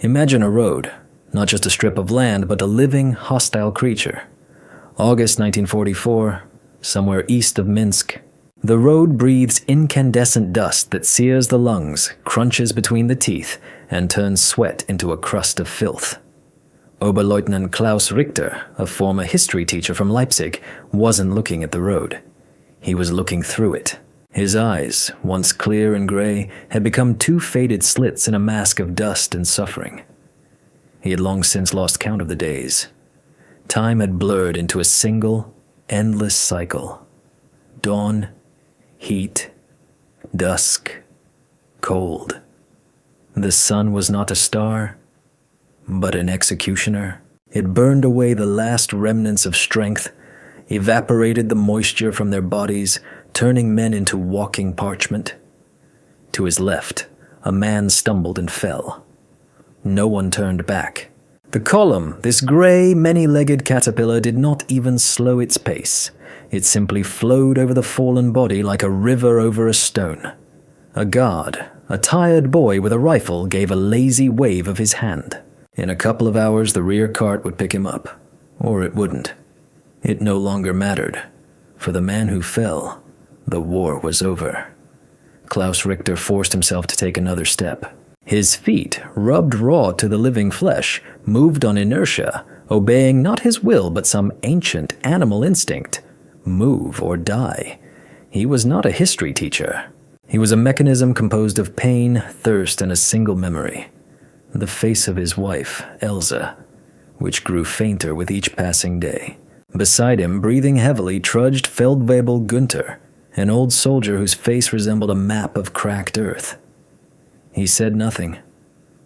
Imagine a road, not just a strip of land, but a living, hostile creature. August 1944, somewhere east of Minsk. The road breathes incandescent dust that sears the lungs, crunches between the teeth, and turns sweat into a crust of filth. Oberleutnant Klaus Richter, a former history teacher from Leipzig, wasn't looking at the road. He was looking through it. His eyes, once clear and gray, had become two faded slits in a mask of dust and suffering. He had long since lost count of the days. Time had blurred into a single, endless cycle. Dawn, heat, dusk, cold. The sun was not a star, but an executioner. It burned away the last remnants of strength, evaporated the moisture from their bodies, turning men into walking parchment. To his left, a man stumbled and fell. No one turned back. The column, this gray, many-legged caterpillar, did not even slow its pace. It simply flowed over the fallen body like a river over a stone. A guard, a tired boy with a rifle, gave a lazy wave of his hand. In a couple of hours, the rear cart would pick him up. Or it wouldn't. It no longer mattered. For the man who fell, the war was over. Klaus Richter forced himself to take another step. His feet, rubbed raw to the living flesh, moved on inertia, obeying not his will but some ancient animal instinct. Move or die. He was not a history teacher. He was a mechanism composed of pain, thirst, and a single memory. The face of his wife, Elsa, which grew fainter with each passing day. Beside him, breathing heavily, trudged Feldwebel Günther, an old soldier whose face resembled a map of cracked earth. He said nothing.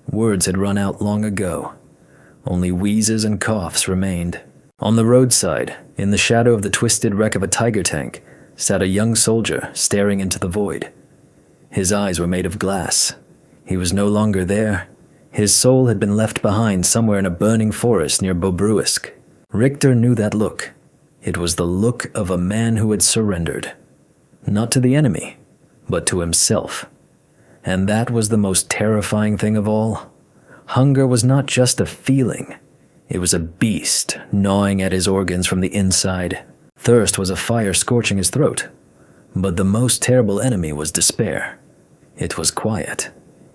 Words had run out long ago. Only wheezes and coughs remained. On the roadside, in the shadow of the twisted wreck of a Tiger tank, sat a young soldier staring into the void. His eyes were made of glass. He was no longer there. His soul had been left behind somewhere in a burning forest near Bobruisk. Richter knew that look. It was the look of a man who had surrendered. Not to the enemy, but to himself. And that was the most terrifying thing of all. Hunger was not just a feeling. It was a beast gnawing at his organs from the inside. Thirst was a fire scorching his throat. But the most terrible enemy was despair. It was quiet,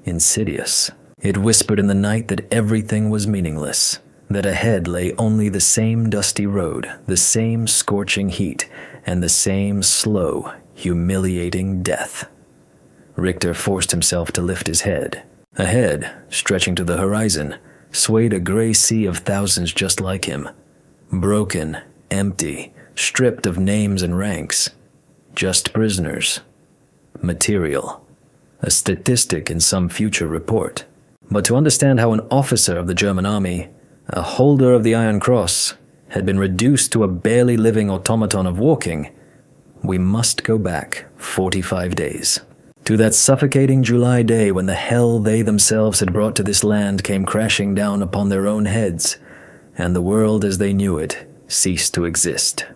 insidious. It whispered in the night that everything was meaningless, that ahead lay only the same dusty road, the same scorching heat, and the same slow, humiliating death. Richter forced himself to lift his head. Ahead, stretching to the horizon, swayed a gray sea of thousands just like him. Broken, empty, stripped of names and ranks. Just prisoners. Material. A statistic in some future report. But to understand how an officer of the German army, a holder of the Iron Cross, had been reduced to a barely living automaton of walking, we must go back 45 days. To that suffocating July day when the hell they themselves had brought to this land came crashing down upon their own heads, and the world as they knew it ceased to exist.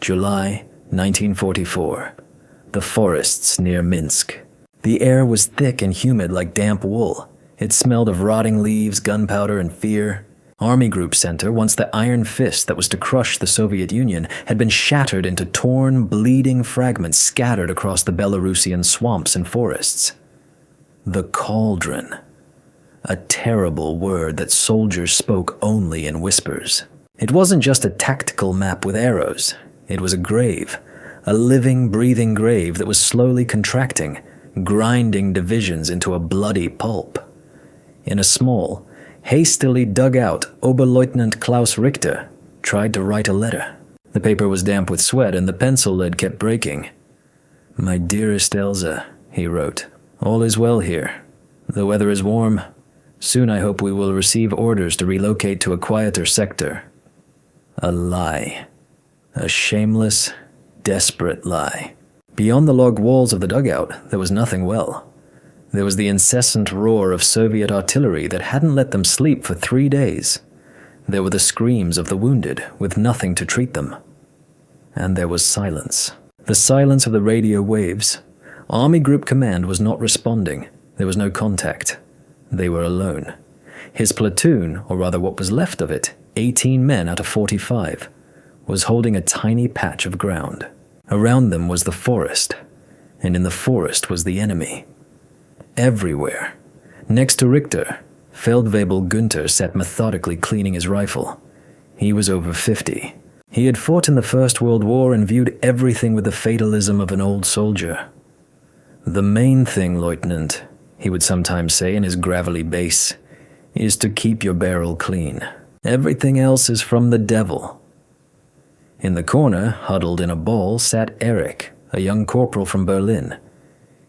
July 1944. The forests near Minsk. The air was thick and humid like damp wool. It smelled of rotting leaves, gunpowder, and fear. Army Group Center, once the iron fist that was to crush the Soviet Union, had been shattered into torn, bleeding fragments scattered across the Belarusian swamps and forests. The cauldron. A terrible word that soldiers spoke only in whispers. It wasn't just a tactical map with arrows. It was a grave. A living, breathing grave that was slowly contracting, grinding divisions into a bloody pulp. In a small, hastily dug out Oberleutnant Klaus Richter tried to write a letter. The paper was damp with sweat and the pencil lead kept breaking. "My dearest Elsa," he wrote, "all is well here. The weather is warm. Soon I hope we will receive orders to relocate to a quieter sector." A lie. A shameless, desperate lie. Beyond the log walls of the dugout, there was nothing well. There was the incessant roar of Soviet artillery that hadn't let them sleep for 3 days. There were the screams of the wounded, with nothing to treat them. And there was silence. The silence of the radio waves. Army Group Command was not responding. There was no contact. They were alone. His platoon, or rather what was left of it, 18 men out of 45, was holding a tiny patch of ground. Around them was the forest, and in the forest was the enemy. Everywhere. Next to Richter, Feldwebel Günther sat methodically cleaning his rifle. He was over 50. He had fought in the First World War and viewed everything with the fatalism of an old soldier. "The main thing, Lieutenant," he would sometimes say in his gravelly bass, "is to keep your barrel clean. Everything else is from the devil." In the corner, huddled in a ball, sat Erich, a young corporal from Berlin.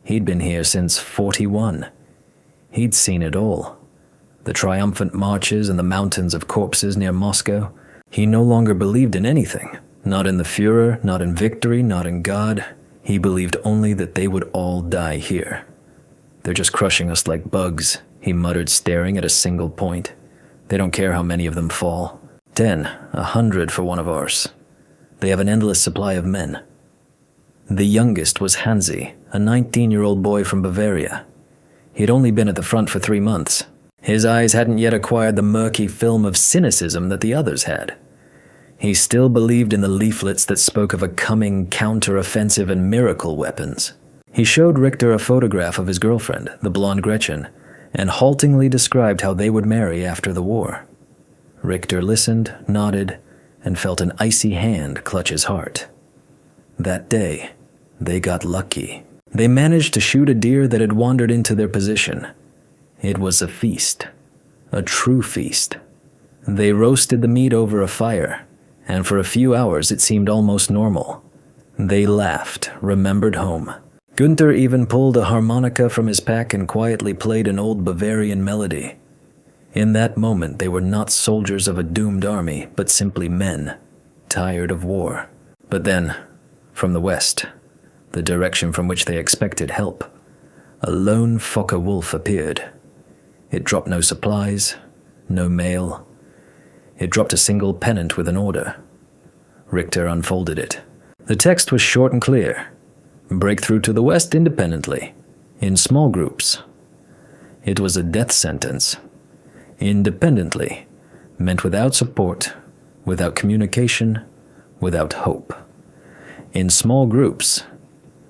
He'd been here since 41. He'd seen it all. The triumphant marches and the mountains of corpses near Moscow. He no longer believed in anything. Not in the Führer, not in victory, not in God. He believed only that they would all die here. "They're just crushing us like bugs," he muttered, staring at a single point. "They don't care how many of them fall. 10, 100 for one of ours. They have an endless supply of men." The youngest was Hansi, a 19-year-old boy from Bavaria. He'd only been at the front for 3 months. His eyes hadn't yet acquired the murky film of cynicism that the others had. He still believed in the leaflets that spoke of a coming counter-offensive and miracle weapons. He showed Richter a photograph of his girlfriend, the blonde Gretchen, and haltingly described how they would marry after the war. Richter listened, nodded, and felt an icy hand clutch his heart. That day, they got lucky. They managed to shoot a deer that had wandered into their position. It was a feast, a true feast. They roasted the meat over a fire, and for a few hours it seemed almost normal. They laughed, remembered home. Günther even pulled a harmonica from his pack and quietly played an old Bavarian melody. In that moment, they were not soldiers of a doomed army, but simply men, tired of war. But then, from the west, the direction from which they expected help, a lone Fokker wolf appeared. It dropped no supplies, no mail. It dropped a single pennant with an order. Richter unfolded it. The text was short and clear. Break through to the west independently, in small groups. It was a death sentence. Independently meant without support, without communication, without hope. In small groups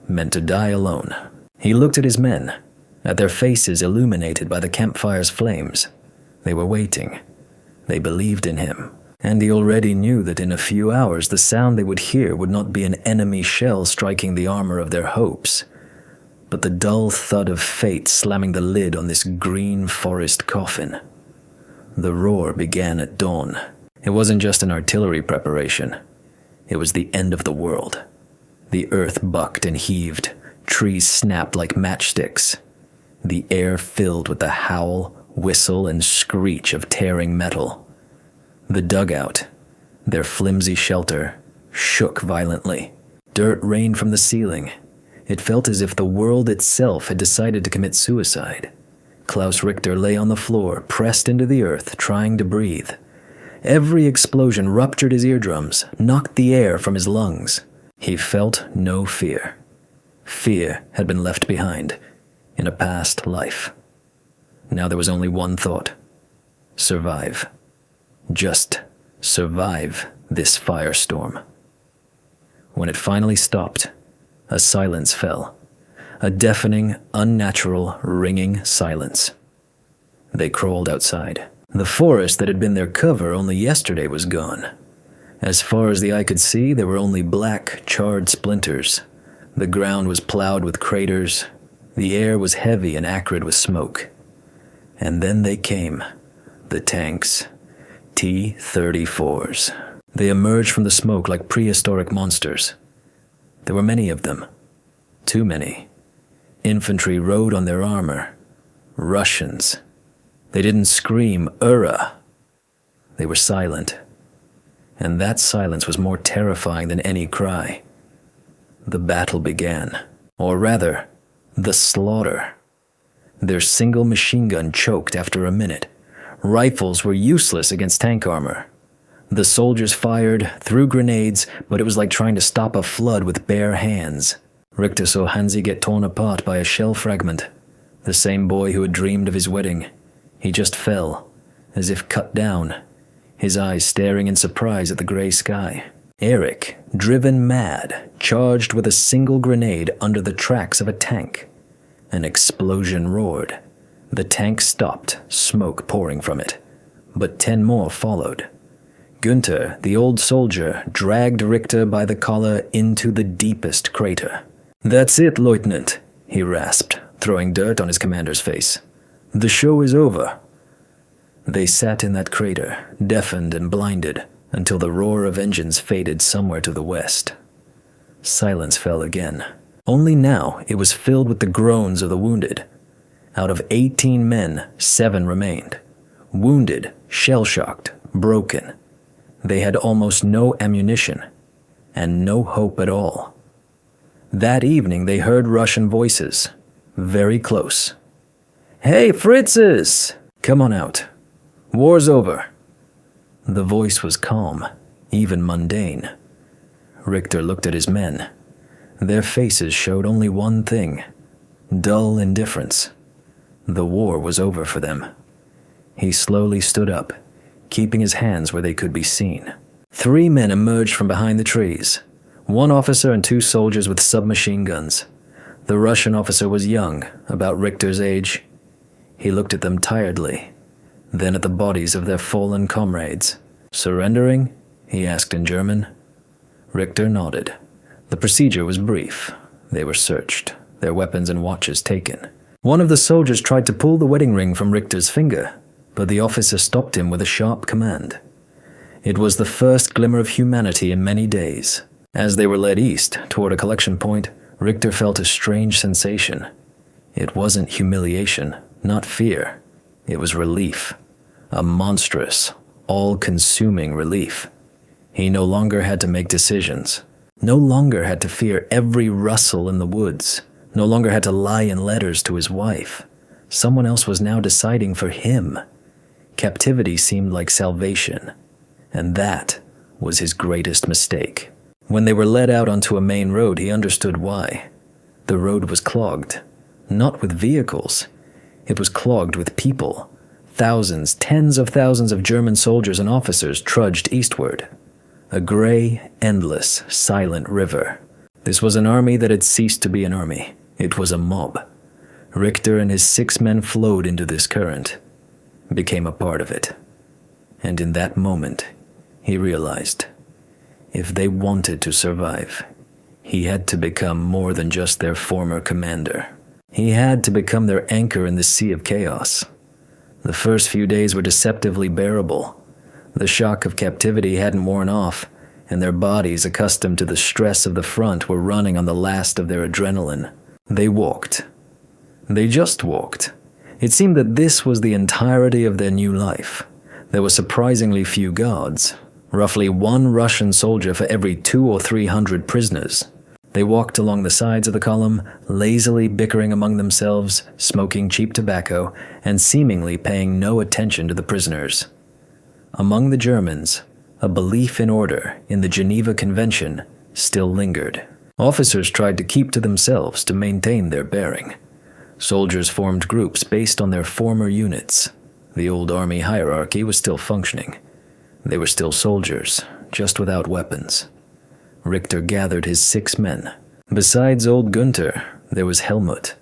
meant to die alone. He looked at his men, at their faces illuminated by the campfire's flames. They were waiting. They believed in him. And he already knew that in a few hours the sound they would hear would not be an enemy shell striking the armor of their hopes, but the dull thud of fate slamming the lid on this green forest coffin. The roar began at dawn. It wasn't just an artillery preparation. It was the end of the world. The earth bucked and heaved. Trees snapped like matchsticks. The air filled with the howl, whistle, and screech of tearing metal. The dugout, their flimsy shelter, shook violently. Dirt rained from the ceiling. It felt as if the world itself had decided to commit suicide. Klaus Richter lay on the floor, pressed into the earth, trying to breathe. Every explosion ruptured his eardrums, knocked the air from his lungs. He felt no fear. Fear had been left behind in a past life. Now there was only one thought: survive. Just survive this firestorm. When it finally stopped, a silence fell. A deafening, unnatural, ringing silence. They crawled outside. The forest that had been their cover only yesterday was gone. As far as the eye could see, there were only black, charred splinters. The ground was plowed with craters. The air was heavy and acrid with smoke. And then they came, the tanks. T-34s. They emerged from the smoke like prehistoric monsters. There were many of them. Too many. Infantry rode on their armor. Russians. They didn't scream, "Ura!" They were silent. And that silence was more terrifying than any cry. The battle began. Or rather, the slaughter. Their single machine gun choked after a minute. Rifles were useless against tank armor. The soldiers fired, threw grenades, but it was like trying to stop a flood with bare hands. Richter saw Hansi get torn apart by a shell fragment. The same boy who had dreamed of his wedding. He just fell, as if cut down, his eyes staring in surprise at the gray sky. Eric, driven mad, charged with a single grenade under the tracks of a tank. An explosion roared. The tank stopped, smoke pouring from it, but 10 more followed. Günther, the old soldier, dragged Richter by the collar into the deepest crater. "That's it, Lieutenant," he rasped, throwing dirt on his commander's face. "The show is over." They sat in that crater, deafened and blinded, until the roar of engines faded somewhere to the west. Silence fell again. Only now it was filled with the groans of the wounded. Out of 18 men, 7 remained. Wounded, shell-shocked, broken. They had almost no ammunition, and no hope at all. That evening they heard Russian voices, very close. "Hey, Fritzes! Come on out. War's over." The voice was calm, even mundane. Richter looked at his men. Their faces showed only one thing: dull indifference. The war was over for them. He slowly stood up, keeping his hands where they could be seen. 3 men emerged from behind the trees. 1 officer and 2 soldiers with submachine guns. The Russian officer was young, about Richter's age. He looked at them tiredly, then at the bodies of their fallen comrades. "Surrendering?" he asked in German. Richter nodded. The procedure was brief. They were searched, their weapons and watches taken. One of the soldiers tried to pull the wedding ring from Richter's finger, but the officer stopped him with a sharp command. It was the first glimmer of humanity in many days. As they were led east, toward a collection point, Richter felt a strange sensation. It wasn't humiliation, not fear. It was relief. A monstrous, all-consuming relief. He no longer had to make decisions. No longer had to fear every rustle in the woods. No longer had to lie in letters to his wife. Someone else was now deciding for him. Captivity seemed like salvation, and that was his greatest mistake. When they were led out onto a main road, he understood why. The road was clogged, not with vehicles. It was clogged with people. Thousands, tens of thousands of German soldiers and officers trudged eastward. A gray, endless, silent river. This was an army that had ceased to be an army. It was a mob. Richter and his 6 men flowed into this current, became a part of it. And in that moment, he realized, if they wanted to survive, he had to become more than just their former commander. He had to become their anchor in the sea of chaos. The first few days were deceptively bearable. The shock of captivity hadn't worn off, and their bodies, accustomed to the stress of the front, were running on the last of their adrenaline. They walked. They just walked. It seemed that this was the entirety of their new life. There were surprisingly few guards, roughly 1 Russian soldier for every 200 or 300 prisoners. They walked along the sides of the column, lazily bickering among themselves, smoking cheap tobacco, and seemingly paying no attention to the prisoners. Among the Germans, a belief in order in the Geneva Convention still lingered. Officers tried to keep to themselves to maintain their bearing. Soldiers formed groups based on their former units. The old army hierarchy was still functioning. They were still soldiers, just without weapons. Richter gathered his 6 men. Besides old Günther, there was Helmut,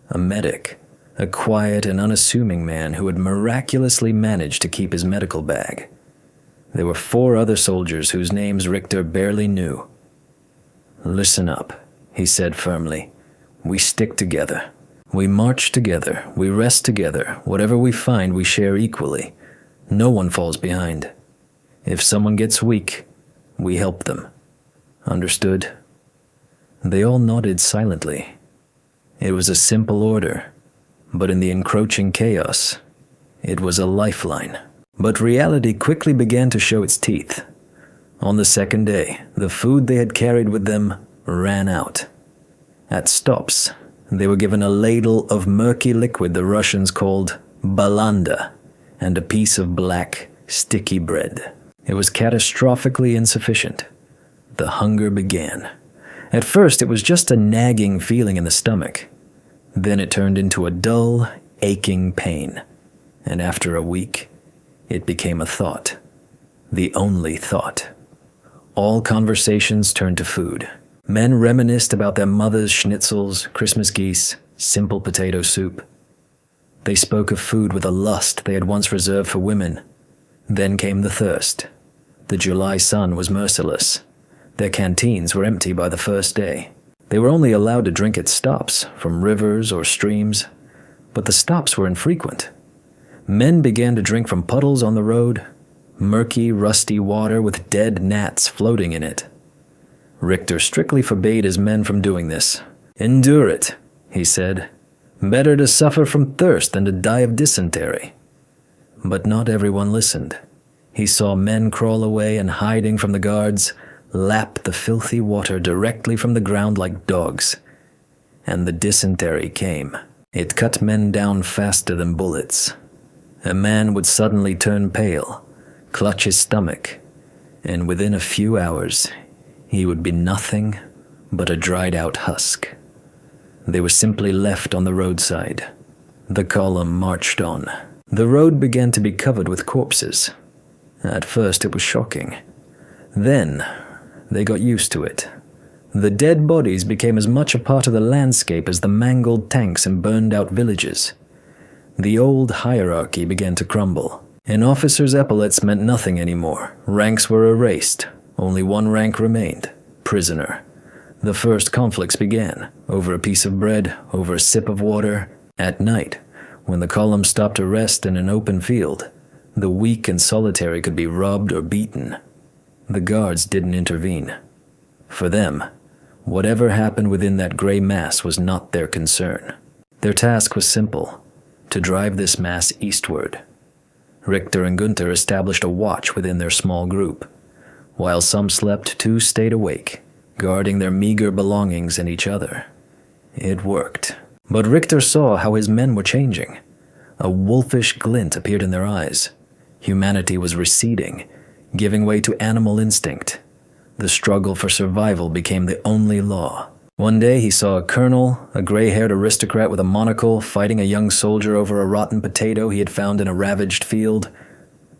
a medic, a quiet and unassuming man who had miraculously managed to keep his medical bag. There were 4 other soldiers whose names Richter barely knew. "Listen up," he said firmly. "We stick together. We march together. We rest together. Whatever we find, we share equally. No one falls behind. If someone gets weak, we help them. Understood?" They all nodded silently. It was a simple order, but in the encroaching chaos, it was a lifeline. But reality quickly began to show its teeth. On the second day, the food they had carried with them ran out. At stops, they were given a ladle of murky liquid the Russians called balanda, and a piece of black, sticky bread. It was catastrophically insufficient. The hunger began. At first, it was just a nagging feeling in the stomach. Then it turned into a dull, aching pain. And after a week, It became a thought. The only thought. All conversations turned to food. Men reminisced about their mothers' schnitzels, Christmas geese, simple potato soup. They spoke of food with a lust they had once reserved for women. Then came the thirst. The July sun was merciless. Their canteens were empty by the first day. They were only allowed to drink at stops, from rivers or streams, but the stops were infrequent. Men began to drink from puddles on the road, murky, rusty water with dead gnats floating in it. Richter strictly forbade his men from doing this. "Endure it," he said. "Better to suffer from thirst than to die of dysentery." But not everyone listened. He saw men crawl away and, hiding from the guards, lap the filthy water directly from the ground like dogs. And the dysentery came. It cut men down faster than bullets. A man would suddenly turn pale, clutch his stomach, and within a few hours, he would be nothing but a dried-out husk. They were simply left on the roadside. The column marched on. The road began to be covered with corpses. At first it was shocking. Then they got used to it. The dead bodies became as much a part of the landscape as the mangled tanks and burned-out villages. The old hierarchy began to crumble. An officer's epaulets meant nothing anymore. Ranks were erased. Only one rank remained: prisoner. The first conflicts began, over a piece of bread, over a sip of water. At night, when the column stopped to rest in an open field, the weak and solitary could be robbed or beaten. The guards didn't intervene. For them, whatever happened within that gray mass was not their concern. Their task was simple: to drive this mass eastward. Richter and Gunther established a watch within their small group. While some slept, two stayed awake, guarding their meager belongings and each other. It worked. But Richter saw how his men were changing. A wolfish glint appeared in their eyes. Humanity was receding, giving way to animal instinct. The struggle for survival became the only law. One day he saw a colonel, a gray-haired aristocrat with a monocle, fighting a young soldier over a rotten potato he had found in a ravaged field.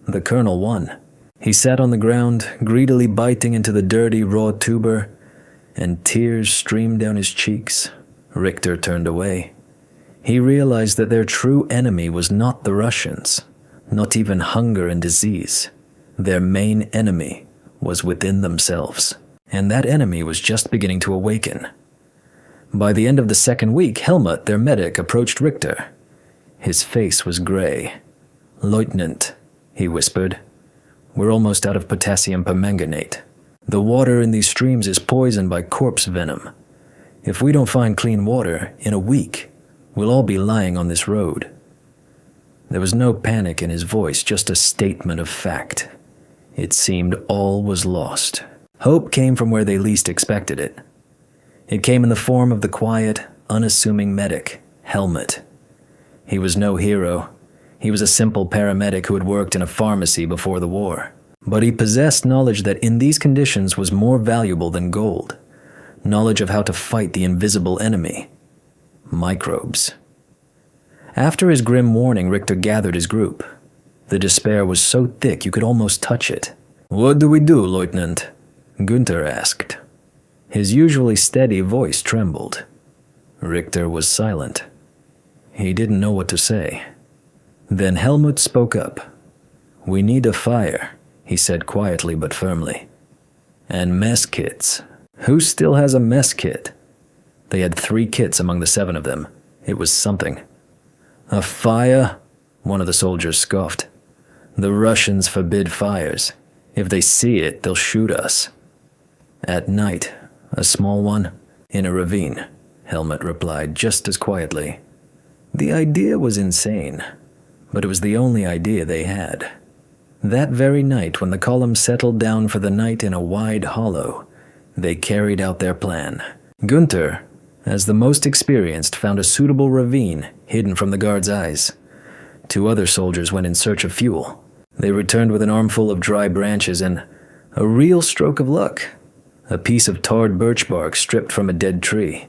The colonel won. He sat on the ground, greedily biting into the dirty, raw tuber, and tears streamed down his cheeks. Richter turned away. He realized that their true enemy was not the Russians, not even hunger and disease. Their main enemy was within themselves, and that enemy was just beginning to awaken. By the end of the second week, Helmut, their medic, approached Richter. His face was gray. "Lieutenant," he whispered, "we're almost out of potassium permanganate. The water in these streams is poisoned by corpse venom. If we don't find clean water, in a week, we'll all be lying on this road." There was no panic in his voice, just a statement of fact. It seemed all was lost. Hope came from where they least expected it. It came in the form of the quiet, unassuming medic, Helmut. He was no hero. He was a simple paramedic who had worked in a pharmacy before the war. But he possessed knowledge that in these conditions was more valuable than gold. Knowledge of how to fight the invisible enemy: microbes. After his grim warning, Richter gathered his group. The despair was so thick you could almost touch it. "What do we do, Lieutenant?" Gunther asked. His usually steady voice trembled. Richter was silent. He didn't know what to say. Then Helmut spoke up. "We need a fire," he said quietly but firmly. "And mess kits. Who still has a mess kit?" They had 3 kits among the 7 of them. It was something. "A fire?" one of the soldiers scoffed. "The Russians forbid fires. If they see it, they'll shoot us." "At night, a small one, in a ravine," Helmut replied just as quietly. The idea was insane, but it was the only idea they had. That very night, when the column settled down for the night in a wide hollow, they carried out their plan. Gunther, as the most experienced, found a suitable ravine hidden from the guards' eyes. 2 other soldiers went in search of fuel. They returned with an armful of dry branches and a real stroke of luck: a piece of tarred birch bark stripped from a dead tree.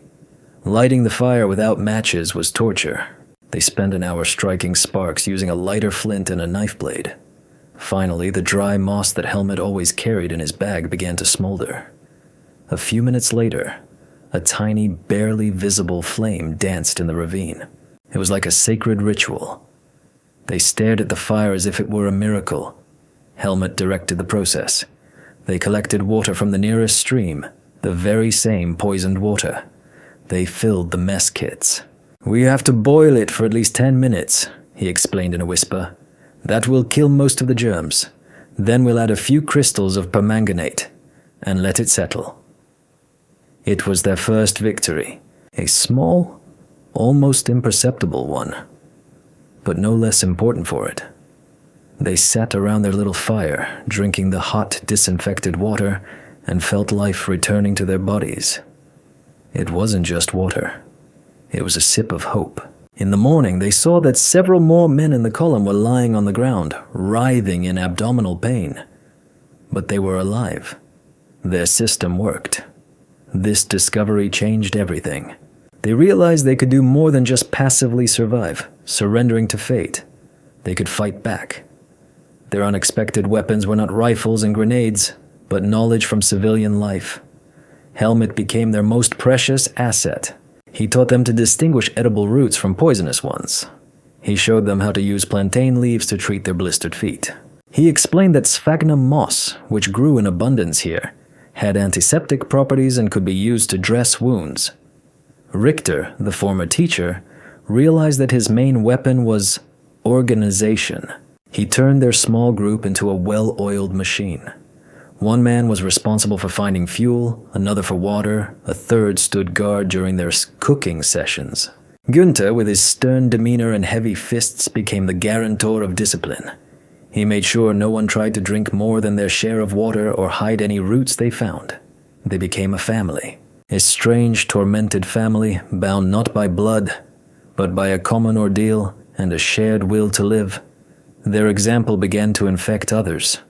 Lighting the fire without matches was torture. They spent an hour striking sparks using a lighter flint and a knife blade. Finally, the dry moss that Helmut always carried in his bag began to smolder. A few minutes later, a tiny, barely visible flame danced in the ravine. It was like a sacred ritual. They stared at the fire as if it were a miracle. Helmut directed the process. They collected water from the nearest stream, the very same poisoned water. They filled the mess kits. "We have to boil it for at least 10 minutes, he explained in a whisper. "That will kill most of the germs. Then we'll add a few crystals of permanganate and let it settle." It was their first victory, a small, almost imperceptible one, but no less important for it. They sat around their little fire, drinking the hot, disinfected water, and felt life returning to their bodies. It wasn't just water. It was a sip of hope. In the morning, they saw that several more men in the column were lying on the ground, writhing in abdominal pain. But they were alive. Their system worked. This discovery changed everything. They realized they could do more than just passively survive, surrendering to fate. They could fight back. Their unexpected weapons were not rifles and grenades, but knowledge from civilian life. Helmut became their most precious asset. He taught them to distinguish edible roots from poisonous ones. He showed them how to use plantain leaves to treat their blistered feet. He explained that sphagnum moss, which grew in abundance here, had antiseptic properties and could be used to dress wounds. Richter, the former teacher, realized that his main weapon was organization. He turned their small group into a well-oiled machine. One man was responsible for finding fuel, another for water, a third stood guard during their cooking sessions. Günther, with his stern demeanor and heavy fists, became the guarantor of discipline. He made sure no one tried to drink more than their share of water or hide any roots they found. They became a family. A strange, tormented family, bound not by blood, but by a common ordeal and a shared will to live. Their example began to infect others.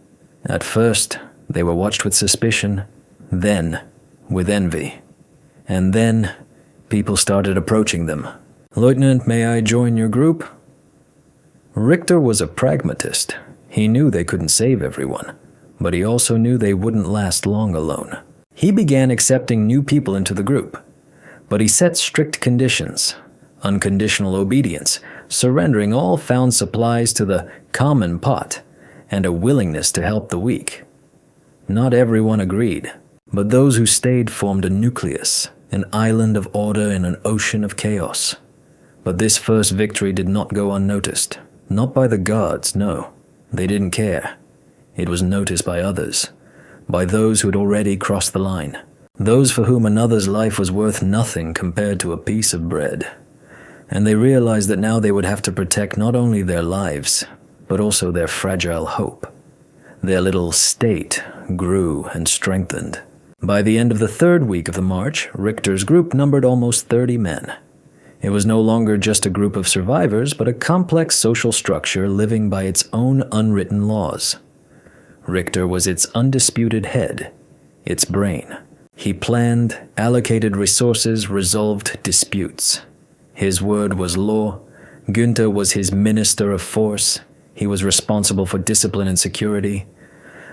At first, they were watched with suspicion, then with envy. And then, people started approaching them. "Lieutenant, may I join your group?" Richter was a pragmatist. He knew they couldn't save everyone, but he also knew they wouldn't last long alone. He began accepting new people into the group, but he set strict conditions: unconditional obedience, surrendering all found supplies to the common pot, and a willingness to help the weak. Not everyone agreed, but those who stayed formed a nucleus, an island of order in an ocean of chaos. But this first victory did not go unnoticed. Not by the guards, no. They didn't care. It was noticed by others, by those who had already crossed the line, those for whom another's life was worth nothing compared to a piece of bread. And they realized that now they would have to protect not only their lives, but also their fragile hope. Their little state grew and strengthened. By the end of the third week of the march, Richter's group numbered almost 30 men. It was no longer just a group of survivors, but a complex social structure living by its own unwritten laws. Richter was its undisputed head, its brain. He planned, allocated resources, resolved disputes. His word was law. Günther was his minister of force. He was responsible for discipline and security.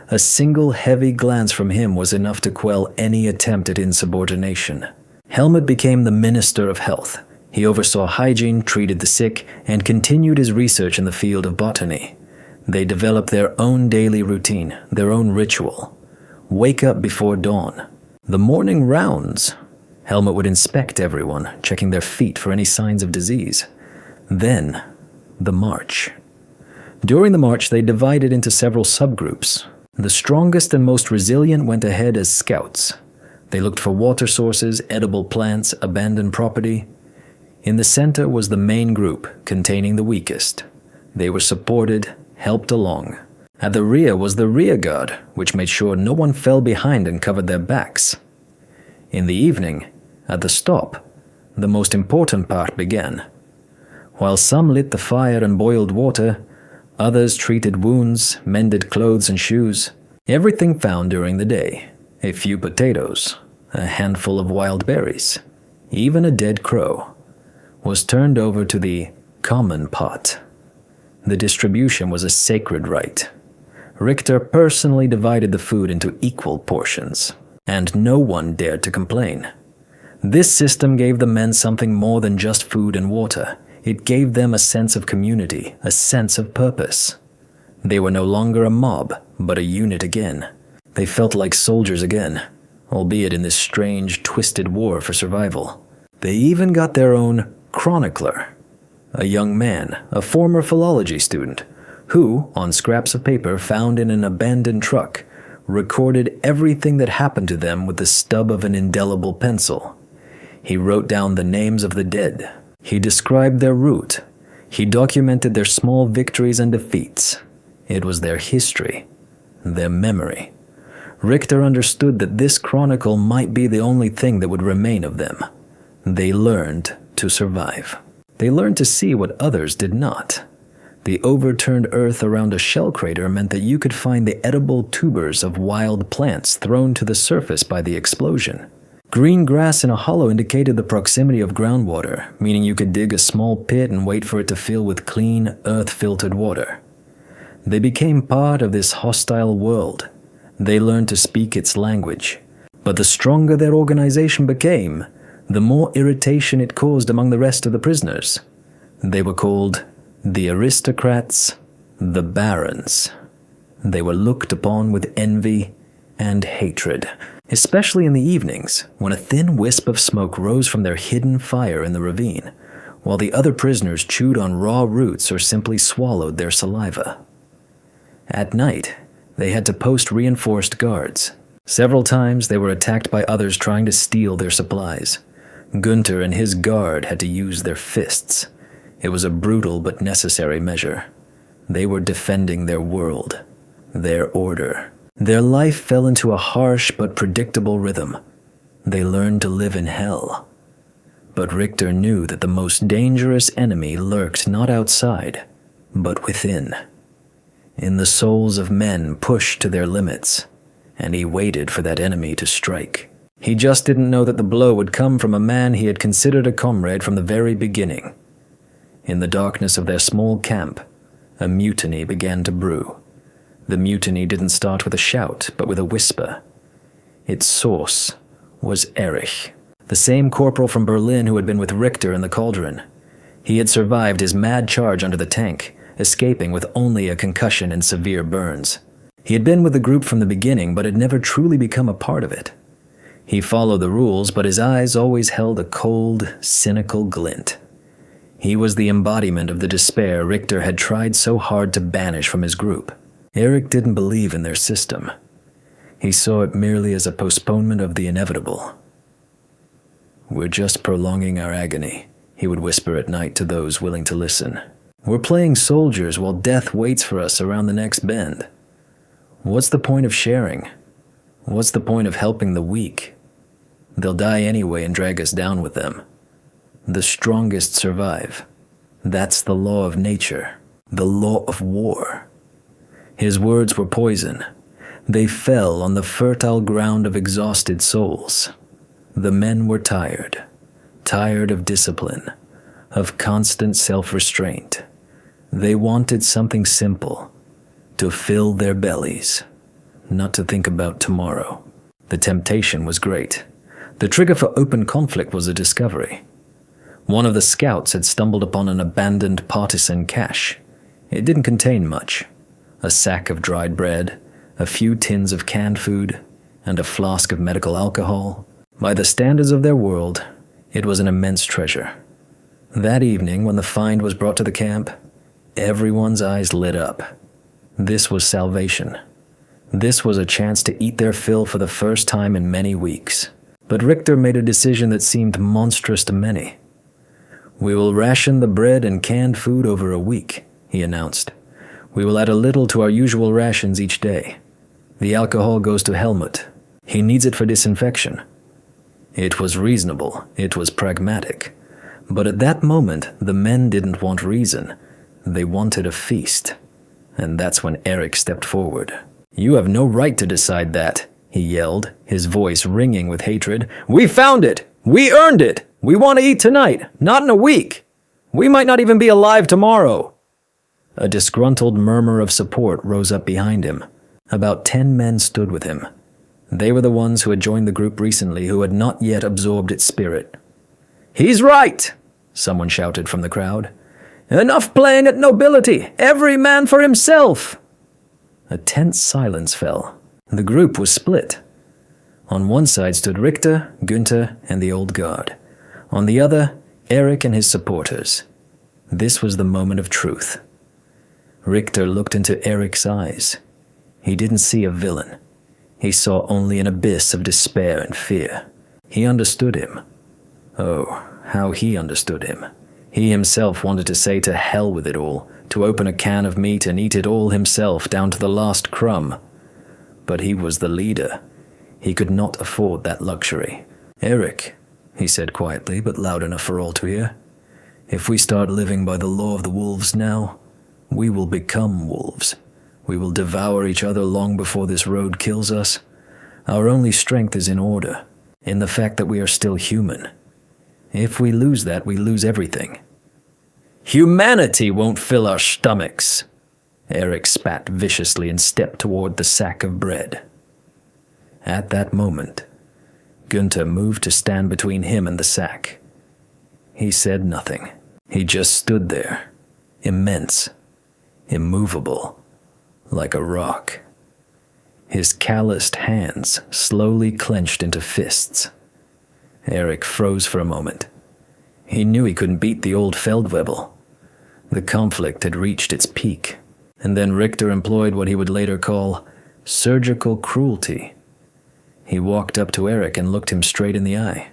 A single heavy glance from him was enough to quell any attempt at insubordination. Helmut became the minister of health. He oversaw hygiene, treated the sick, and continued his research in the field of botany. They developed their own daily routine, their own ritual. Wake up before dawn. The morning rounds. Helmut would inspect everyone, checking their feet for any signs of disease. Then, the march. During the march, they divided into several subgroups. The strongest and most resilient went ahead as scouts. They looked for water sources, edible plants, abandoned property. In the center was the main group, containing the weakest. They were supported, helped along. At the rear was the rear guard, which made sure no one fell behind and covered their backs. In the evening, at the stop, the most important part began. While some lit the fire and boiled water, others treated wounds, mended clothes and shoes. Everything found during the day, a few potatoes, a handful of wild berries, even a dead crow, was turned over to the common pot. The distribution was a sacred rite. Richter personally divided the food into equal portions, and no one dared to complain. This system gave the men something more than just food and water. It gave them a sense of community, a sense of purpose. They were no longer a mob, but a unit again. They felt like soldiers again, albeit in this strange, twisted war for survival. They even got their own chronicler, a young man, a former philology student, who, on scraps of paper found in an abandoned truck, recorded everything that happened to them with the stub of an indelible pencil. He wrote down the names of the dead. He described their route. He documented their small victories and defeats. It was their history, their memory. Richter understood that this chronicle might be the only thing that would remain of them. They learned to survive. They learned to see what others did not. The overturned earth around a shell crater meant that you could find the edible tubers of wild plants thrown to the surface by the explosion. Green grass in a hollow indicated the proximity of groundwater, meaning you could dig a small pit and wait for it to fill with clean, earth-filtered water. They became part of this hostile world. They learned to speak its language. But the stronger their organization became, the more irritation it caused among the rest of the prisoners. They were called the aristocrats, the barons. They were looked upon with envy and hatred, especially in the evenings, when a thin wisp of smoke rose from their hidden fire in the ravine, while the other prisoners chewed on raw roots or simply swallowed their saliva. At night, they had to post reinforced guards. Several times they were attacked by others trying to steal their supplies. Gunther and his guard had to use their fists. It was a brutal but necessary measure. They were defending their world, their order. Their life fell into a harsh but predictable rhythm. They learned to live in hell. But Richter knew that the most dangerous enemy lurked not outside, but within. In the souls of men pushed to their limits, and he waited for that enemy to strike. He just didn't know that the blow would come from a man he had considered a comrade from the very beginning. In the darkness of their small camp, a mutiny began to brew. The mutiny didn't start with a shout, but with a whisper. Its source was Erich, the same corporal from Berlin who had been with Richter in the cauldron. He had survived his mad charge under the tank, escaping with only a concussion and severe burns. He had been with the group from the beginning, but had never truly become a part of it. He followed the rules, but his eyes always held a cold, cynical glint. He was the embodiment of the despair Richter had tried so hard to banish from his group. Eric didn't believe in their system. He saw it merely as a postponement of the inevitable. "We're just prolonging our agony," he would whisper at night to those willing to listen. "We're playing soldiers while death waits for us around the next bend. What's the point of sharing? What's the point of helping the weak? They'll die anyway and drag us down with them. The strongest survive. That's the law of nature, the law of war." His words were poison. They fell on the fertile ground of exhausted souls. The men were tired of discipline, of constant self-restraint. They wanted something simple, to fill their bellies, not to think about tomorrow. The temptation was great. The trigger for open conflict was a discovery. One of the scouts had stumbled upon an abandoned partisan cache. It didn't contain much. A sack of dried bread, a few tins of canned food, and a flask of medical alcohol. By the standards of their world, it was an immense treasure. That evening, when the find was brought to the camp, everyone's eyes lit up. This was salvation. This was a chance to eat their fill for the first time in many weeks. But Richter made a decision that seemed monstrous to many. "We will ration the bread and canned food over a week," he announced. "We will add a little to our usual rations each day. The alcohol goes to Helmut. He needs it for disinfection." It was reasonable. It was pragmatic. But at that moment, the men didn't want reason. They wanted a feast. And that's when Eric stepped forward. "You have no right to decide that," he yelled, his voice ringing with hatred. "We found it! We earned it! We want to eat tonight, not in a week! We might not even be alive tomorrow!" A disgruntled murmur of support rose up behind him. About 10 men stood with him. They were the ones who had joined the group recently who had not yet absorbed its spirit. "He's right!" someone shouted from the crowd. "Enough playing at nobility! Every man for himself!" A tense silence fell. The group was split. On one side stood Richter, Günther, and the old guard. On the other, Eric and his supporters. This was the moment of truth. Richter looked into Eric's eyes. He didn't see a villain. He saw only an abyss of despair and fear. He understood him. Oh, how he understood him. He himself wanted to say to hell with it all, to open a can of meat and eat it all himself down to the last crumb. But he was the leader. He could not afford that luxury. "Eric," he said quietly but loud enough for all to hear, "if we start living by the law of the wolves now, we will become wolves. We will devour each other long before this road kills us. Our only strength is in order, in the fact that we are still human. If we lose that, we lose everything." "Humanity won't fill our stomachs!" Eric spat viciously and stepped toward the sack of bread. At that moment, Günther moved to stand between him and the sack. He said nothing. He just stood there, immense, immovable, like a rock. His calloused hands slowly clenched into fists. Eric froze for a moment. He knew he couldn't beat the old Feldwebel. The conflict had reached its peak, and then Richter employed what he would later call surgical cruelty. He walked up to Eric and looked him straight in the eye.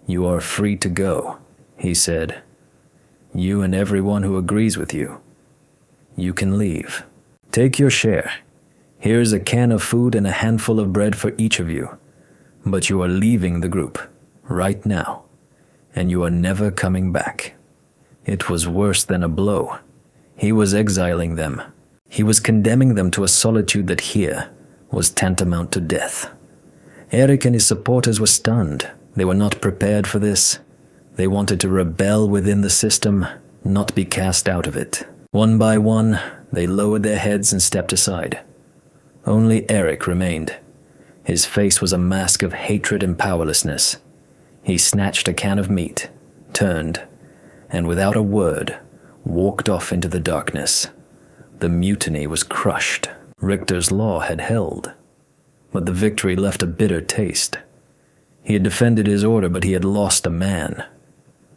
"You are free to go," he said. "You and everyone who agrees with you. You can leave. Take your share. Here's a can of food and a handful of bread for each of you. But you are leaving the group, right now, and you are never coming back." It was worse than a blow. He was exiling them. He was condemning them to a solitude that here was tantamount to death. Eric and his supporters were stunned. They were not prepared for this. They wanted to rebel within the system, not be cast out of it. One by one, they lowered their heads and stepped aside. Only Eric remained. His face was a mask of hatred and powerlessness. He snatched a can of meat, turned, and without a word, walked off into the darkness. The mutiny was crushed. Richter's law had held, but the victory left a bitter taste. He had defended his order, but he had lost a man.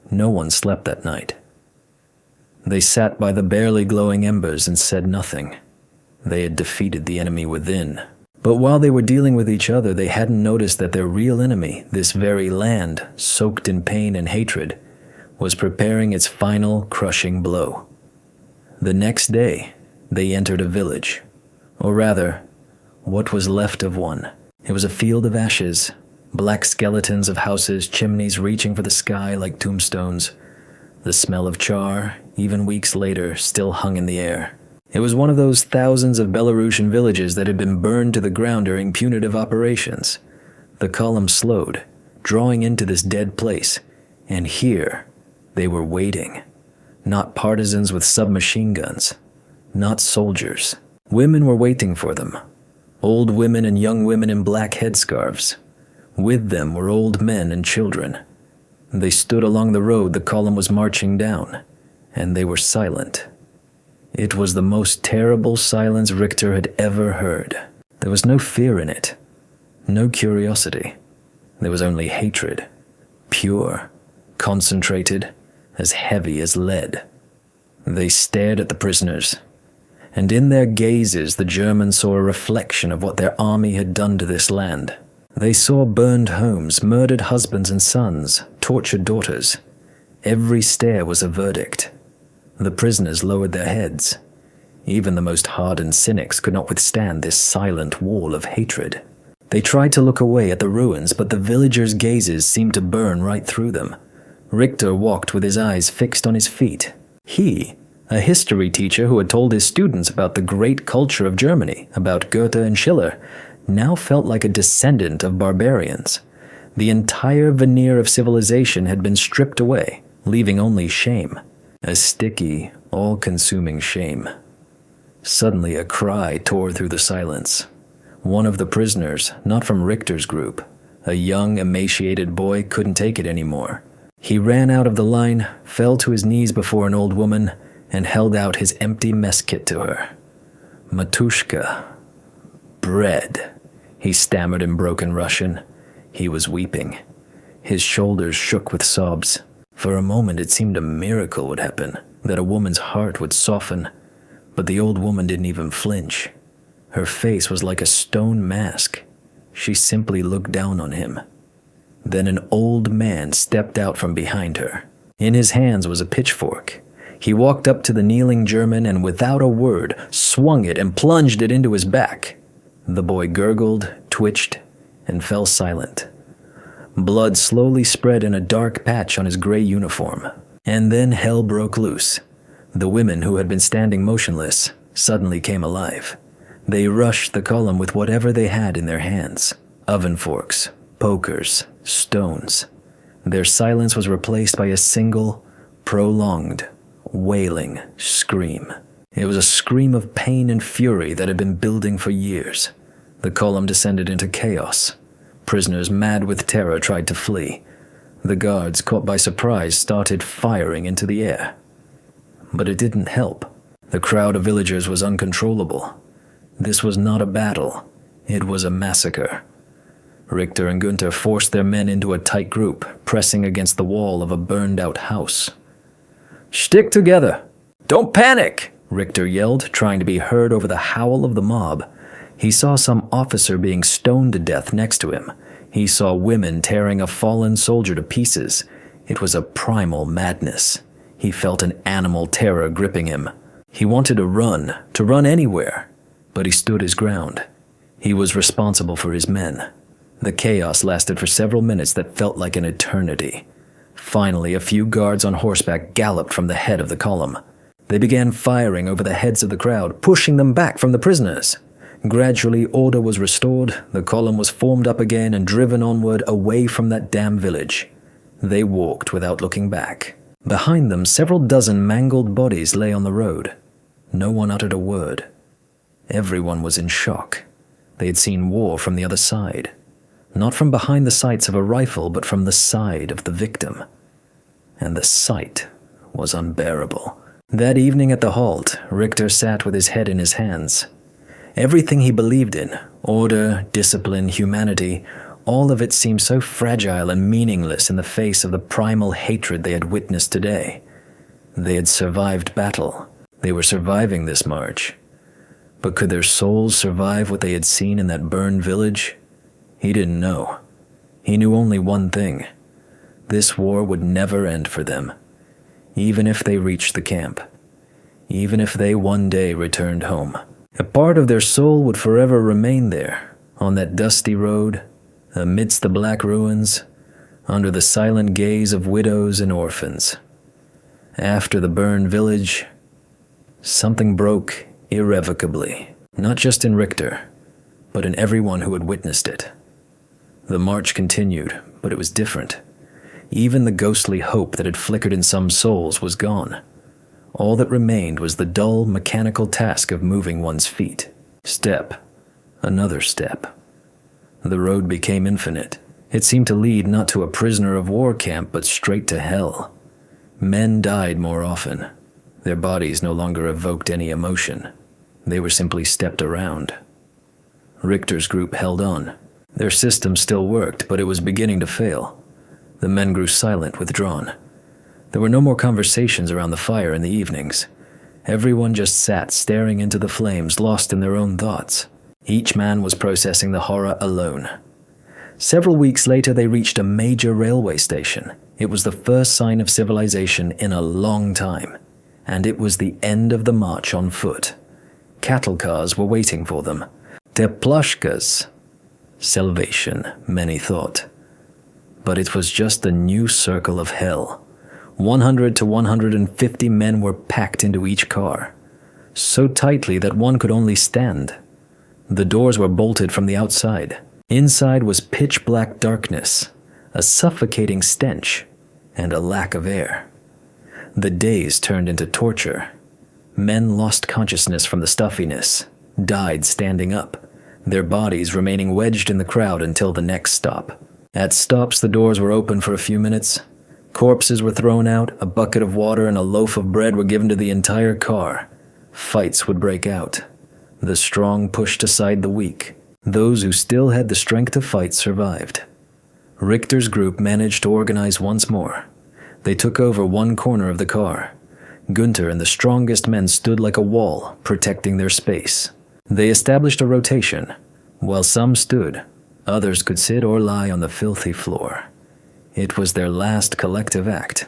No one slept that night. They sat by the barely glowing embers and said nothing. They had defeated the enemy within. But while they were dealing with each other, they hadn't noticed that their real enemy, this very land, soaked in pain and hatred, was preparing its final crushing blow. The next day, they entered a village. Or rather, what was left of one. It was a field of ashes, black skeletons of houses, chimneys reaching for the sky like tombstones. The smell of char, even weeks later, still hung in the air. It was one of those thousands of Belarusian villages that had been burned to the ground during punitive operations. The column slowed, drawing into this dead place, and here they were waiting. Not partisans with submachine guns, not soldiers. Women were waiting for them. Old women and young women in black headscarves. With them were old men and children. They stood along the road the column was marching down, and they were silent. It was the most terrible silence Richter had ever heard. There was no fear in it, no curiosity. There was only hatred, pure, concentrated, as heavy as lead. They stared at the prisoners, and in their gazes the Germans saw a reflection of what their army had done to this land. They saw burned homes, murdered husbands and sons, tortured daughters. Every stare was a verdict. The prisoners lowered their heads. Even the most hardened cynics could not withstand this silent wall of hatred. They tried to look away at the ruins, but the villagers' gazes seemed to burn right through them. Richter walked with his eyes fixed on his feet. He, a history teacher who had told his students about the great culture of Germany, about Goethe and Schiller, now felt like a descendant of barbarians. The entire veneer of civilization had been stripped away, leaving only shame. A sticky, all-consuming shame. Suddenly a cry tore through the silence. One of the prisoners, not from Richter's group, a young, emaciated boy, couldn't take it anymore. He ran out of the line, fell to his knees before an old woman, and held out his empty mess kit to her. "Matushka. Bread," he stammered in broken Russian. He was weeping. His shoulders shook with sobs. For a moment it seemed a miracle would happen, that a woman's heart would soften. But the old woman didn't even flinch. Her face was like a stone mask. She simply looked down on him. Then an old man stepped out from behind her. In his hands was a pitchfork. He walked up to the kneeling German and without a word swung it and plunged it into his back. The boy gurgled, twitched, and fell silent. Blood slowly spread in a dark patch on his gray uniform. And then hell broke loose. The women who had been standing motionless suddenly came alive. They rushed the column with whatever they had in their hands. Oven forks, pokers, stones. Their silence was replaced by a single, prolonged, wailing scream. It was a scream of pain and fury that had been building for years. The column descended into chaos. Prisoners mad with terror tried to flee. The guards, caught by surprise, started firing into the air. But it didn't help. The crowd of villagers was uncontrollable. This was not a battle. It was a massacre. Richter and Günther forced their men into a tight group, pressing against the wall of a burned-out house. "Stick together! Don't panic!" Richter yelled, trying to be heard over the howl of the mob. He saw some officer being stoned to death next to him. He saw women tearing a fallen soldier to pieces. It was a primal madness. He felt an animal terror gripping him. He wanted to run anywhere, but he stood his ground. He was responsible for his men. The chaos lasted for several minutes that felt like an eternity. Finally, a few guards on horseback galloped from the head of the column. They began firing over the heads of the crowd, pushing them back from the prisoners. Gradually, order was restored, the column was formed up again and driven onward away from that damn village. They walked without looking back. Behind them, several dozen mangled bodies lay on the road. No one uttered a word. Everyone was in shock. They had seen war from the other side. Not from behind the sights of a rifle, but from the side of the victim. And the sight was unbearable. That evening at the halt, Richter sat with his head in his hands. Everything he believed in, order, discipline, humanity, all of it seemed so fragile and meaningless in the face of the primal hatred they had witnessed today. They had survived battle. They were surviving this march. But could their souls survive what they had seen in that burned village? He didn't know. He knew only one thing. This war would never end for them, even if they reached the camp, even if they one day returned home. A part of their soul would forever remain there, on that dusty road, amidst the black ruins, under the silent gaze of widows and orphans. After the burned village, something broke irrevocably, not just in Richter, but in everyone who had witnessed it. The march continued, but it was different. Even the ghostly hope that had flickered in some souls was gone. All that remained was the dull, mechanical task of moving one's feet. Step, another step. The road became infinite. It seemed to lead not to a prisoner of war camp, but straight to hell. Men died more often. Their bodies no longer evoked any emotion. They were simply stepped around. Richter's group held on. Their system still worked, but it was beginning to fail. The men grew silent, withdrawn. There were no more conversations around the fire in the evenings. Everyone just sat staring into the flames, lost in their own thoughts. Each man was processing the horror alone. Several weeks later, they reached a major railway station. It was the first sign of civilization in a long time, and it was the end of the march on foot. Cattle cars were waiting for them. Teplashkas. Salvation, many thought. But it was just a new circle of hell. 100 to 150 men were packed into each car, so tightly that one could only stand. The doors were bolted from the outside. Inside was pitch-black darkness, a suffocating stench, and a lack of air. The days turned into torture. Men lost consciousness from the stuffiness, died standing up, their bodies remaining wedged in the crowd until the next stop. At stops, the doors were open for a few minutes. Corpses were thrown out, a bucket of water and a loaf of bread were given to the entire car. Fights would break out. The strong pushed aside the weak. Those who still had the strength to fight survived. Richter's group managed to organize once more. They took over one corner of the car. Günther and the strongest men stood like a wall, protecting their space. They established a rotation. While some stood, others could sit or lie on the filthy floor. It was their last collective act.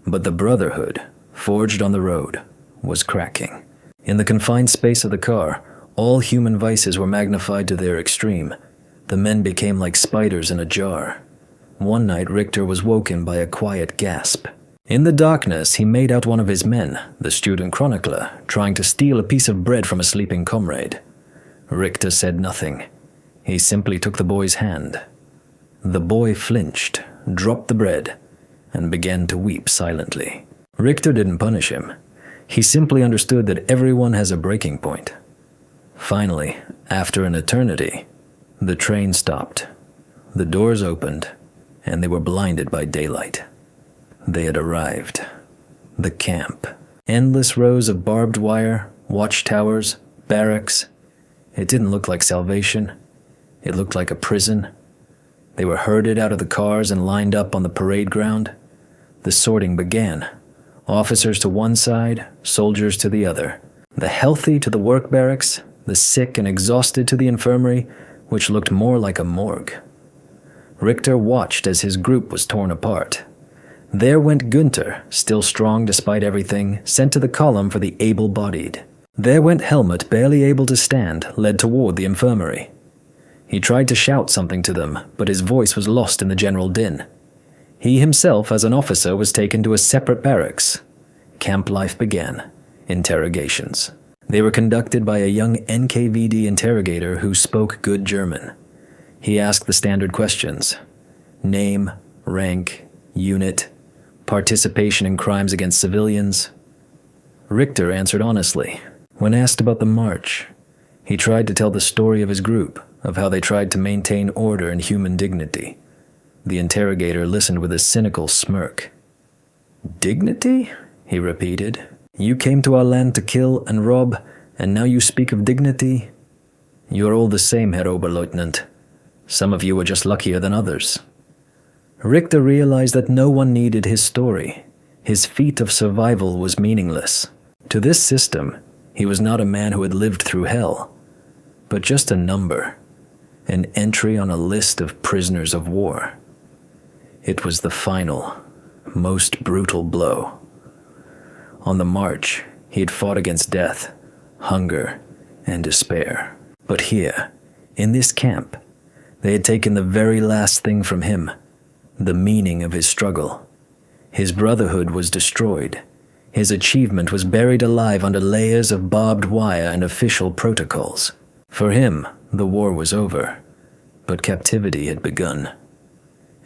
But the brotherhood, forged on the road, was cracking. In the confined space of the car, all human vices were magnified to their extreme. The men became like spiders in a jar. One night, Richter was woken by a quiet gasp. In the darkness, he made out one of his men, the student chronicler, trying to steal a piece of bread from a sleeping comrade. Richter said nothing. He simply took the boy's hand. The boy flinched, dropped the bread, and began to weep silently. Richter didn't punish him. He simply understood that everyone has a breaking point. Finally, after an eternity, the train stopped. The doors opened, and they were blinded by daylight. They had arrived. The camp. Endless rows of barbed wire, watchtowers, barracks. It didn't look like salvation. It looked like a prison. They were herded out of the cars and lined up on the parade ground. The sorting began. Officers to one side, soldiers to the other. The healthy to the work barracks, the sick and exhausted to the infirmary, which looked more like a morgue. Richter watched as his group was torn apart. There went Günther, still strong despite everything, sent to the column for the able-bodied. There went Helmut, barely able to stand, led toward the infirmary. He tried to shout something to them, but his voice was lost in the general din. He himself, as an officer, was taken to a separate barracks. Camp life began. Interrogations. They were conducted by a young NKVD interrogator who spoke good German. He asked the standard questions: name, rank, unit, participation in crimes against civilians. Richter answered honestly. When asked about the march, he tried to tell the story of his group, of how they tried to maintain order and human dignity. The interrogator listened with a cynical smirk. "Dignity?" he repeated. "You came to our land to kill and rob, and now you speak of dignity? You are all the same, Herr Oberleutnant. Some of you were just luckier than others." Richter realized that no one needed his story. His feat of survival was meaningless. To this system, he was not a man who had lived through hell, but just a number, an entry on a list of prisoners of war. It was the final, most brutal blow. On the march, he had fought against death, hunger, and despair. But here, in this camp, they had taken the very last thing from him, the meaning of his struggle. His brotherhood was destroyed. His achievement was buried alive under layers of barbed wire and official protocols. For him, the war was over, but captivity had begun,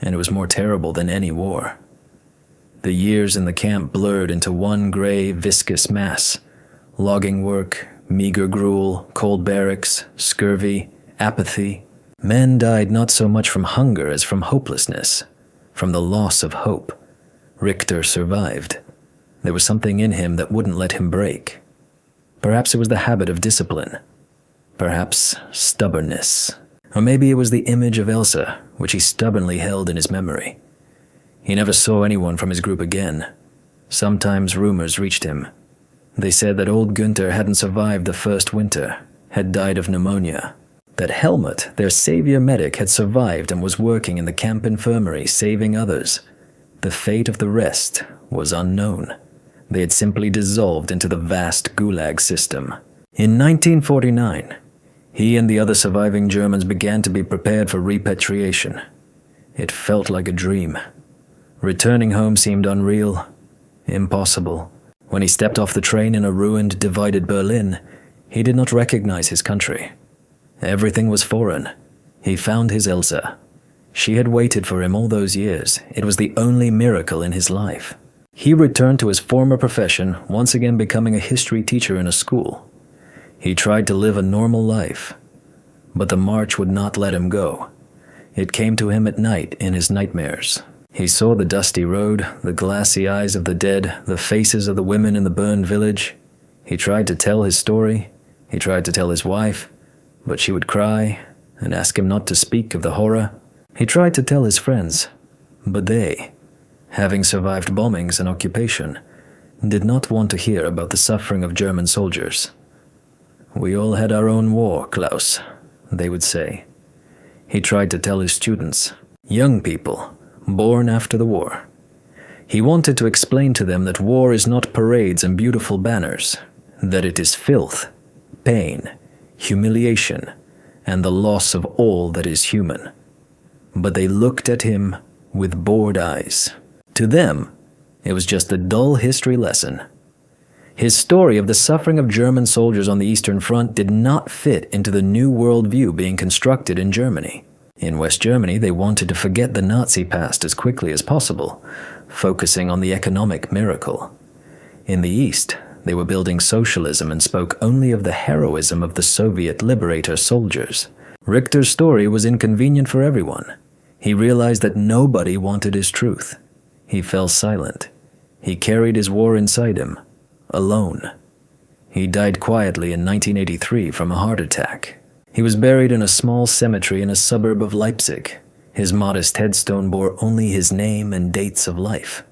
and it was more terrible than any war. The years in the camp blurred into one gray, viscous mass. Logging work, meager gruel, cold barracks, scurvy, apathy. Men died not so much from hunger as from hopelessness, from the loss of hope. Richter survived. There was something in him that wouldn't let him break. Perhaps it was the habit of discipline. Perhaps stubbornness. Or maybe it was the image of Elsa, which he stubbornly held in his memory. He never saw anyone from his group again. Sometimes rumors reached him. They said that old Günther hadn't survived the first winter, had died of pneumonia. That Helmut, their savior medic, had survived and was working in the camp infirmary, saving others. The fate of the rest was unknown. They had simply dissolved into the vast Gulag system. In 1949, he and the other surviving Germans began to be prepared for repatriation. It felt like a dream. Returning home seemed unreal, impossible. When he stepped off the train in a ruined, divided Berlin, he did not recognize his country. Everything was foreign. He found his Elsa. She had waited for him all those years. It was the only miracle in his life. He returned to his former profession, once again becoming a history teacher in a school. He tried to live a normal life, but the march would not let him go. It came to him at night in his nightmares. He saw the dusty road, the glassy eyes of the dead, the faces of the women in the burned village. He tried to tell his story. He tried to tell his wife, but she would cry and ask him not to speak of the horror. He tried to tell his friends, but they, having survived bombings and occupation, did not want to hear about the suffering of German soldiers. "We all had our own war, Klaus," they would say. He tried to tell his students, young people, born after the war. He wanted to explain to them that war is not parades and beautiful banners, that it is filth, pain, humiliation, and the loss of all that is human. But they looked at him with bored eyes. To them, it was just a dull history lesson. His story of the suffering of German soldiers on the Eastern Front did not fit into the new worldview being constructed in Germany. In West Germany, they wanted to forget the Nazi past as quickly as possible, focusing on the economic miracle. In the East, they were building socialism and spoke only of the heroism of the Soviet liberator soldiers. Richter's story was inconvenient for everyone. He realized that nobody wanted his truth. He fell silent. He carried his war inside him, alone. He died quietly in 1983 from a heart attack. He was buried in a small cemetery in a suburb of Leipzig. His modest headstone bore only his name and dates of life.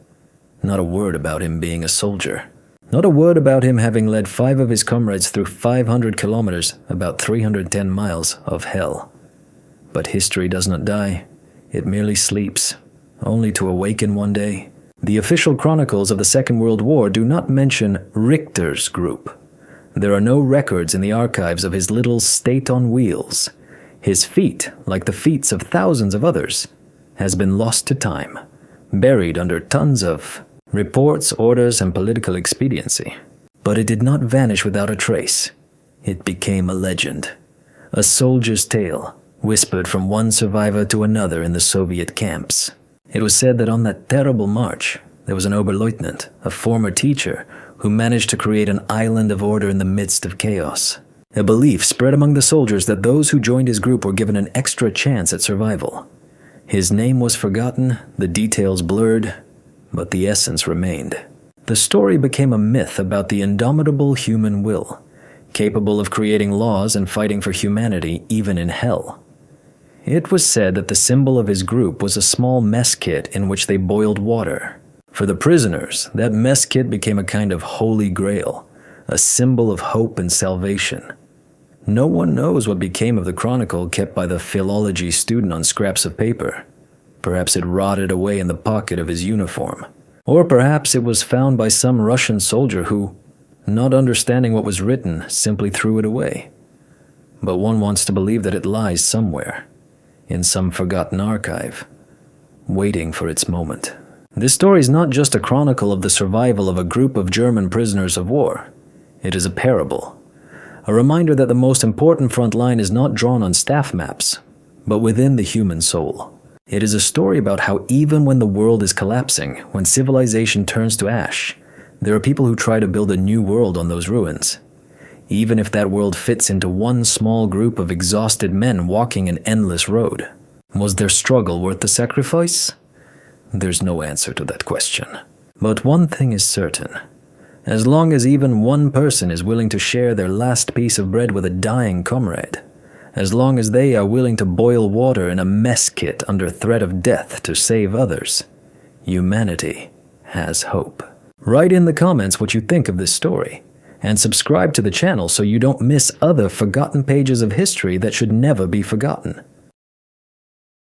Not a word about him being a soldier. Not a word about him having led 5 of his comrades through 500 kilometers, about 310 miles, of hell. But history does not die. It merely sleeps, only to awaken one day. The official chronicles of the Second World War do not mention Richter's group. There are no records in the archives of his little state on wheels. His feat, like the feats of thousands of others, has been lost to time, buried under tons of reports, orders, and political expediency. But it did not vanish without a trace. It became a legend, a soldier's tale, whispered from one survivor to another in the Soviet camps. It was said that on that terrible march, there was an Oberleutnant, a former teacher, who managed to create an island of order in the midst of chaos. A belief spread among the soldiers that those who joined his group were given an extra chance at survival. His name was forgotten, the details blurred, but the essence remained. The story became a myth about the indomitable human will, capable of creating laws and fighting for humanity even in hell. It was said that the symbol of his group was a small mess kit in which they boiled water. For the prisoners, that mess kit became a kind of holy grail, a symbol of hope and salvation. No one knows what became of the chronicle kept by the philology student on scraps of paper. Perhaps it rotted away in the pocket of his uniform. Or perhaps it was found by some Russian soldier who, not understanding what was written, simply threw it away. But one wants to believe that it lies somewhere, in some forgotten archive, waiting for its moment. This story is not just a chronicle of the survival of a group of German prisoners of war. It is a parable, a reminder that the most important front line is not drawn on staff maps, but within the human soul. It is a story about how even when the world is collapsing, when civilization turns to ash, there are people who try to build a new world on those ruins. Even if that world fits into one small group of exhausted men walking an endless road. Was their struggle worth the sacrifice? There's no answer to that question. But one thing is certain. As long as even one person is willing to share their last piece of bread with a dying comrade, as long as they are willing to boil water in a mess kit under threat of death to save others, humanity has hope. Write in the comments what you think of this story, and subscribe to the channel so you don't miss other forgotten pages of history that should never be forgotten.